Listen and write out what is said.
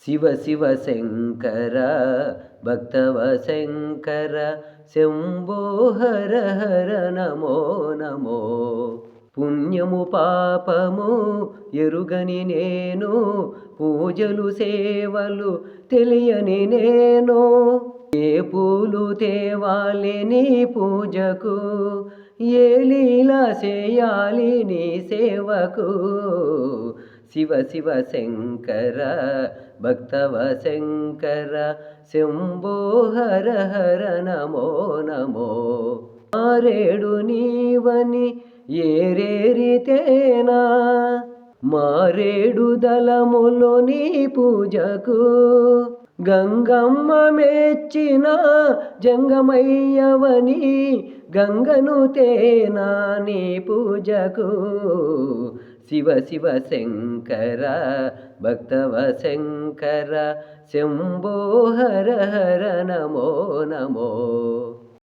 శివ శివ శంకర భక్తవ శంకర శంభో హర హర నమో నమో. పుణ్యము పాపము ఎరుగని నేను, పూజలు సేవలు తెలియని నేను, ఏ పూలు తేవాలి నీ పూజకు, ఏ లీలా చేయాలి నీ సేవకు. శివ శివ శంకర భక్తవ శంకర శంభో హర హర నమో నమో. మారేడు నీవని ఏరేరితేనా, మారేడు దళములో నీ పూజకు, గంగమ్మ మెచ్చిన జంగమయ్యవని గంగను తేనా నీ పూజకు. శివ శివ శంకర భక్తవ శంకర శంభో హర హర నమో నమో.